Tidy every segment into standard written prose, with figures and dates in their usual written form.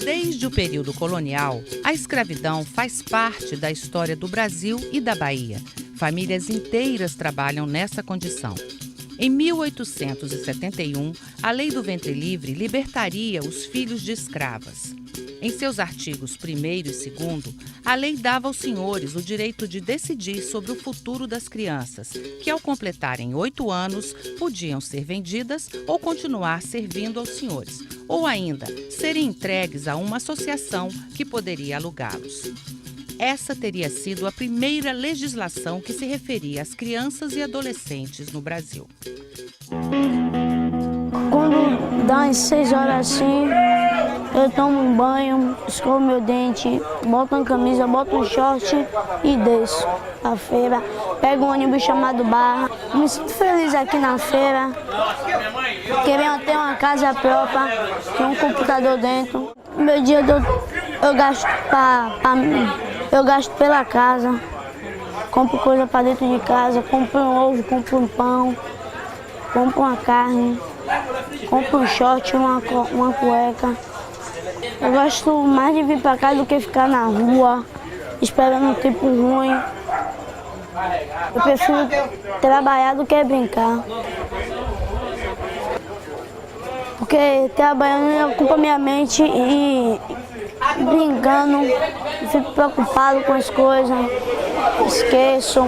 Desde o período colonial, a escravidão faz parte da história do Brasil e da Bahia. Famílias inteiras trabalham nessa condição. Em 1871, a Lei do Ventre Livre libertaria os filhos de escravas. Em seus artigos 1º e 2º, a lei dava aos senhores o direito de decidir sobre o futuro das crianças, que ao completarem 8 anos, podiam ser vendidas ou continuar servindo aos senhores, ou ainda serem entregues a uma associação que poderia alugá-los. Essa teria sido a primeira legislação que se referia às crianças e adolescentes no Brasil. Quando dá às 6 horas assim, eu tomo um banho, escovo meu dente, boto uma camisa, boto um short e desço à feira. Pego um ônibus chamado Barra. Me sinto feliz aqui na feira, querendo ter uma casa própria, com um computador dentro. Meu dia eu gasto eu gasto pela casa, compro coisa para dentro de casa, compro um ovo, compro um pão, compro uma carne, compro um short, uma cueca. Eu gosto mais de vir para cá do que ficar na rua, esperando um tempo ruim. Eu prefiro trabalhar do que brincar. Porque trabalhando ocupa minha mente e brincando, eu fico preocupado com as coisas, esqueço,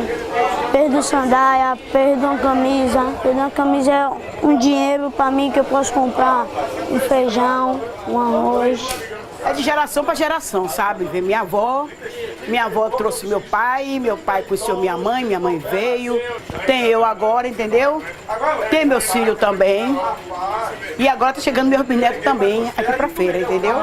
perdo sandália, perdo uma camisa. Perder uma camisa é um dinheiro para mim que eu posso comprar um feijão, um arroz. É de geração para geração, sabe? Ver minha avó trouxe meu pai conheceu minha mãe veio, tem eu agora, entendeu? Tem meus filhos também. E agora tá chegando meus bisnetos também aqui pra feira, entendeu?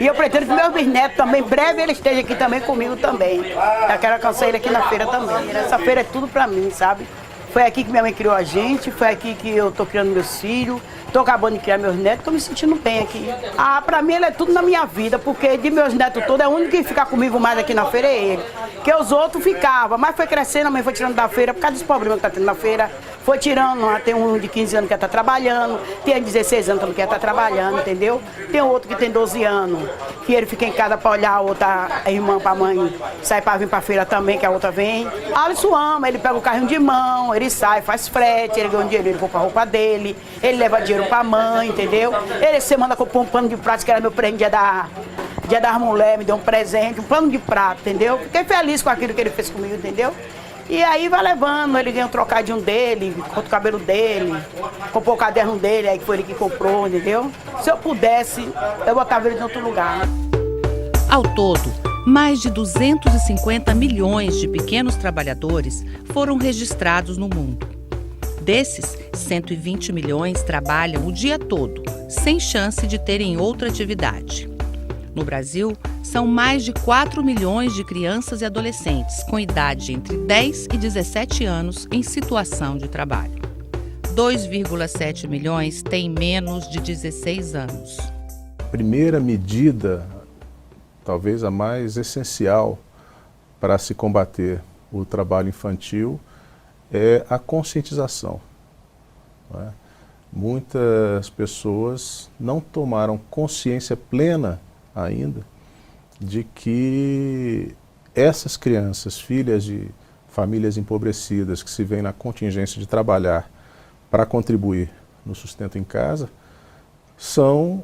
E eu pretendo que meus bisnetos também, breve ele esteja aqui também comigo também. Eu quero alcançar ele aqui na feira também. Essa feira é tudo pra mim, sabe? Foi aqui que minha mãe criou a gente, foi aqui que eu tô criando meus filhos, tô acabando de criar meus netos, tô me sentindo bem aqui. Pra mim ele é tudo na minha vida, porque de meus netos todos, é o único que fica comigo mais aqui na feira é ele. Porque os outros ficavam, mas foi crescendo, a mãe foi tirando da feira, por causa dos problemas que tá tendo na feira. Foi tirando, tem um de 15 anos que está trabalhando, tem 16 anos também que está trabalhando, entendeu? Tem outro que tem 12 anos, que ele fica em casa para olhar a outra irmã para a mãe, sai para vir para a feira também, que a outra vem. Alisson ama, ele pega o carrinho de mão, ele sai, faz frete, ele ganha um dinheiro, ele compra a roupa dele, ele leva dinheiro para a mãe, entendeu? Ele semana comprou um pano de prato, que era meu presente dia das mulheres, me deu um presente, um pano de prato, entendeu? Fiquei feliz com aquilo que ele fez comigo, entendeu? E aí vai levando, ele ganha um trocadinho dele, corta o cabelo dele, comprou o caderno dele, aí foi ele que comprou, entendeu? Se eu pudesse, eu botava ele em outro lugar. Ao todo, mais de 250 milhões de pequenos trabalhadores foram registrados no mundo. Desses, 120 milhões trabalham o dia todo, sem chance de terem outra atividade. No Brasil, são mais de 4 milhões de crianças e adolescentes com idade entre 10 e 17 anos em situação de trabalho. 2,7 milhões têm menos de 16 anos. A primeira medida, talvez a mais essencial para se combater o trabalho infantil, é a conscientização. Não é? Muitas pessoas não tomaram consciência plena ainda de que essas crianças, filhas de famílias empobrecidas que se veem na contingência de trabalhar para contribuir no sustento em casa, são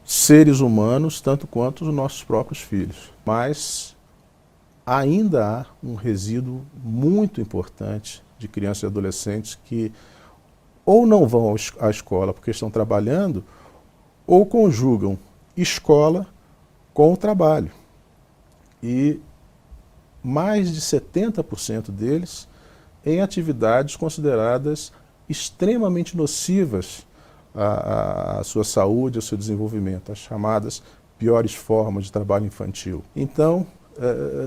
seres humanos tanto quanto os nossos próprios filhos. Mas ainda há um resíduo muito importante de crianças e adolescentes que ou não vão à escola porque estão trabalhando, ou conjugam escola com o trabalho. E mais de 70% deles em atividades consideradas extremamente nocivas à sua saúde, ao seu desenvolvimento, as chamadas piores formas de trabalho infantil. Então,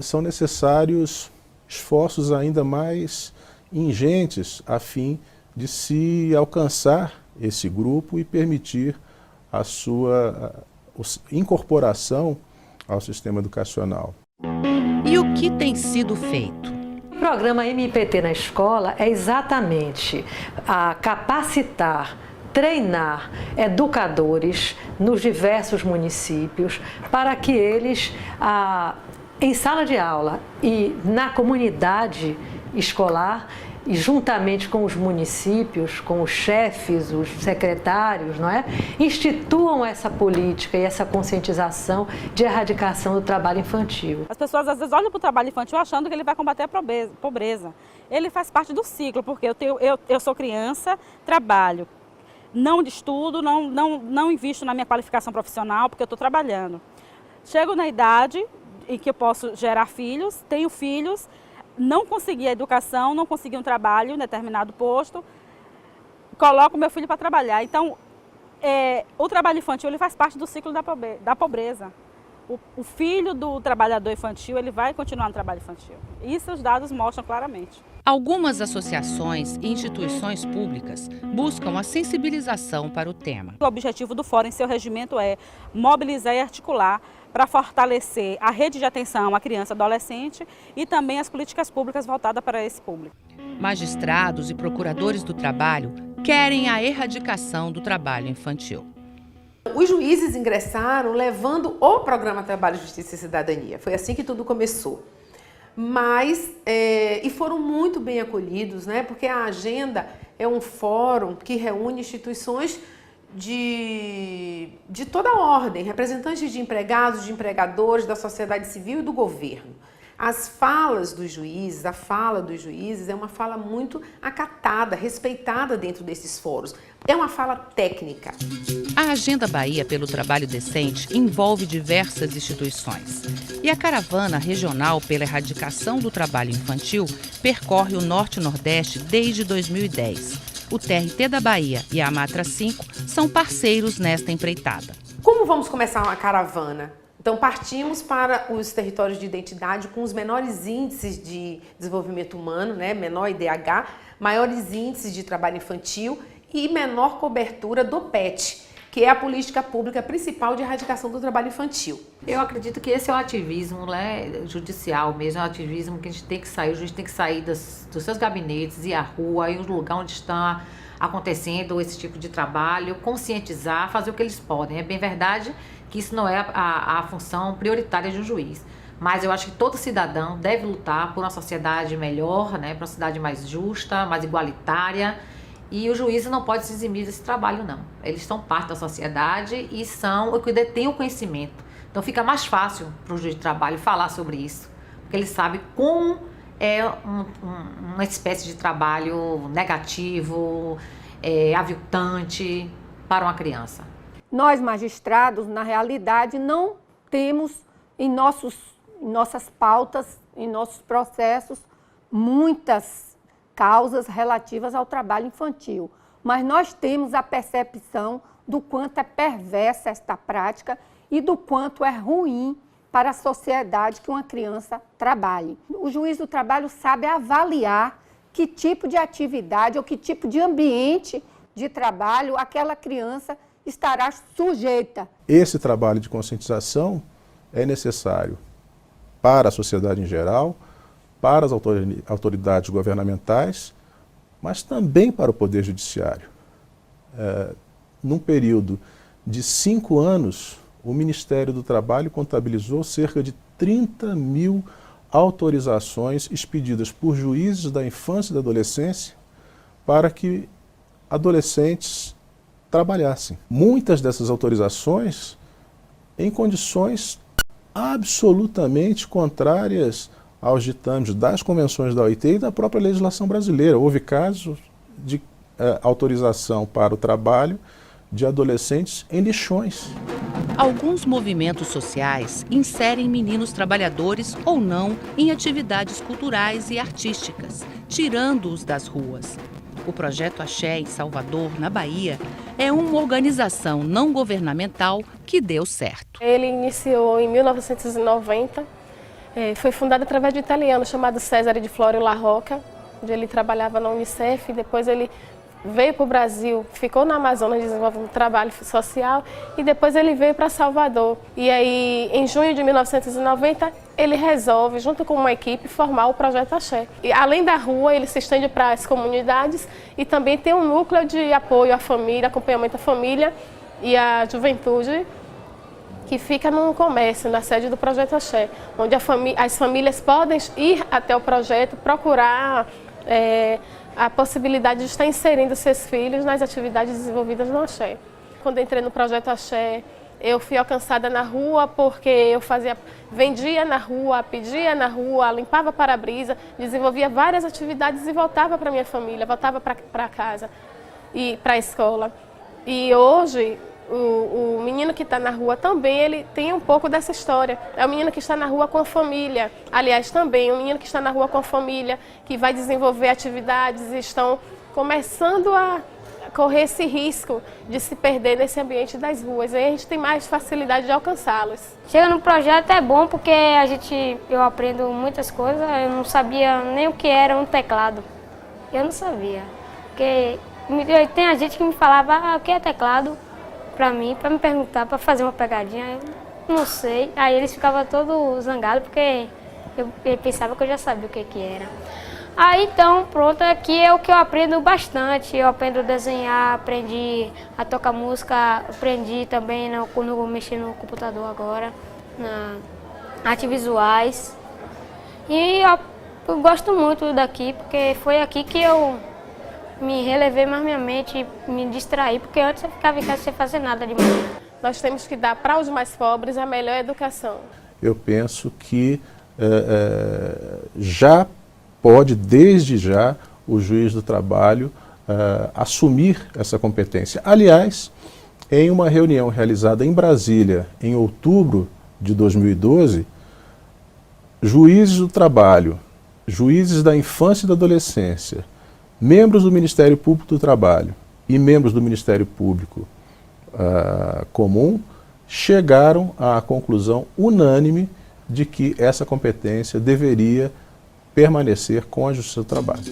são necessários esforços ainda mais ingentes a fim de se alcançar esse grupo e permitir a sua incorporação ao sistema educacional. E o que tem sido feito? O programa MPT na escola é exatamente a capacitar, treinar educadores nos diversos municípios para que eles, em sala de aula e na comunidade escolar, e juntamente com os municípios, com os chefes, os secretários, não é? Instituam essa política e essa conscientização de erradicação do trabalho infantil. As pessoas às vezes olham para o trabalho infantil achando que ele vai combater a pobreza. Ele faz parte do ciclo, porque eu sou criança, trabalho, não estudo, não invisto na minha qualificação profissional, porque eu estou trabalhando. Chego na idade em que eu posso gerar filhos, tenho filhos, não consegui a educação, não consegui um trabalho em determinado posto, coloco meu filho para trabalhar. Então, o trabalho infantil ele faz parte do ciclo da pobreza. O filho do trabalhador infantil ele vai continuar no trabalho infantil. Isso os dados mostram claramente. Algumas associações e instituições públicas buscam a sensibilização para o tema. O objetivo do Fórum em seu regimento é mobilizar e articular para fortalecer a rede de atenção à criança e adolescente e também as políticas públicas voltadas para esse público. Magistrados e procuradores do trabalho querem a erradicação do trabalho infantil. Os juízes ingressaram levando o programa Trabalho, Justiça e Cidadania. Foi assim que tudo começou. Mas, e foram muito bem acolhidos, né? Porque a agenda é um fórum que reúne instituições de toda a ordem, representantes de empregados, de empregadores, da sociedade civil e do governo. As falas dos juízes, a fala dos juízes é uma fala muito acatada, respeitada dentro desses fóruns. É uma fala técnica. A Agenda Bahia pelo Trabalho Decente envolve diversas instituições. E a Caravana Regional pela Erradicação do Trabalho Infantil percorre o Norte e Nordeste desde 2010. O TRT da Bahia e a Amatra 5 são parceiros nesta empreitada. Como vamos começar uma caravana? Então, partimos para os territórios de identidade com os menores índices de desenvolvimento humano, né? Menor IDH, maiores índices de trabalho infantil e menor cobertura do PET, que é a política pública principal de erradicação do trabalho infantil. Eu acredito que esse é o ativismo, né, judicial mesmo, é o ativismo que a gente tem que sair, o juiz tem que sair dos seus gabinetes, ir à rua, ir no lugar onde está acontecendo esse tipo de trabalho, conscientizar, fazer o que eles podem. É bem verdade que isso não é a função prioritária de um juiz, mas eu acho que todo cidadão deve lutar por uma sociedade melhor, né, por uma sociedade mais justa, mais igualitária, e o juiz não pode se eximir desse trabalho, não. Eles são parte da sociedade e são o que detém o conhecimento. Então fica mais fácil para o juiz de trabalho falar sobre isso, porque ele sabe como é uma espécie de trabalho negativo, aviltante para uma criança. Nós, magistrados, na realidade, não temos em nossas pautas, em nossos processos, muitas causas relativas ao trabalho infantil. Mas nós temos a percepção do quanto é perversa esta prática e do quanto é ruim para a sociedade que uma criança trabalhe. O juiz do trabalho sabe avaliar que tipo de atividade ou que tipo de ambiente de trabalho aquela criança estará sujeita. Esse trabalho de conscientização é necessário para a sociedade em geral, para as autoridades governamentais, mas também para o Poder Judiciário. Num período de 5 anos, o Ministério do Trabalho contabilizou cerca de 30 mil autorizações expedidas por juízes da infância e da adolescência para que adolescentes trabalhassem. Muitas dessas autorizações em condições absolutamente contrárias aos ditames das convenções da OIT e da própria legislação brasileira. Houve casos de autorização para o trabalho de adolescentes em lixões. Alguns movimentos sociais inserem meninos trabalhadores ou não em atividades culturais e artísticas, tirando-os das ruas. O Projeto Axé, em Salvador, na Bahia, é uma organização não governamental que deu certo. Ele iniciou em 1990 Foi fundada através de um italiano chamado Cesare di Florio La Rocca, onde ele trabalhava na Unicef, e depois ele veio para o Brasil, ficou na Amazonas desenvolvendo trabalho social e depois ele veio para Salvador. E aí, em junho de 1990, ele resolve, junto com uma equipe, formar o Projeto Axé. E além da rua, ele se estende para as comunidades e também tem um núcleo de apoio à família, acompanhamento à família e à juventude, que fica num comércio, na sede do Projeto Axé, onde as famílias podem ir até o projeto, procurar a possibilidade de estar inserindo seus filhos nas atividades desenvolvidas no Axé. Quando entrei no Projeto Axé, eu fui alcançada na rua porque eu vendia na rua, pedia na rua, limpava para-brisa, desenvolvia várias atividades e voltava para minha família, voltava para casa e para a escola. E hoje, o menino que está na rua também, ele tem um pouco dessa história. É o menino que está na rua com a família. Aliás, também o menino que está na rua com a família, que vai desenvolver atividades e estão começando a correr esse risco de se perder nesse ambiente das ruas. Aí a gente tem mais facilidade de alcançá-los. Chega no projeto é bom porque eu aprendo muitas coisas. Eu não sabia nem o que era um teclado. Eu não sabia. Porque tem a gente que me falava, o que é teclado? Para mim, para me perguntar, para fazer uma pegadinha, eu não sei. Aí eles ficavam todos zangados porque eu pensava que eu já sabia o que era. Aí então, pronto, aqui é o que eu aprendo bastante. Eu aprendo a desenhar, aprendi a tocar música, aprendi também quando eu vou mexer no computador agora, na artes visuais. E eu gosto muito daqui, porque foi aqui que eu me relevei mais minha mente, me distraí, porque antes eu ficava em casa sem fazer nada de manhã. Nós temos que dar para os mais pobres a melhor educação. Eu penso que já pode, desde já, o juiz do trabalho assumir essa competência. Aliás, em uma reunião realizada em Brasília, em outubro de 2012, juízes do trabalho, juízes da infância e da adolescência, membros do Ministério Público do Trabalho e membros do Ministério Público Comum chegaram à conclusão unânime de que essa competência deveria permanecer com a Justiça do Trabalho.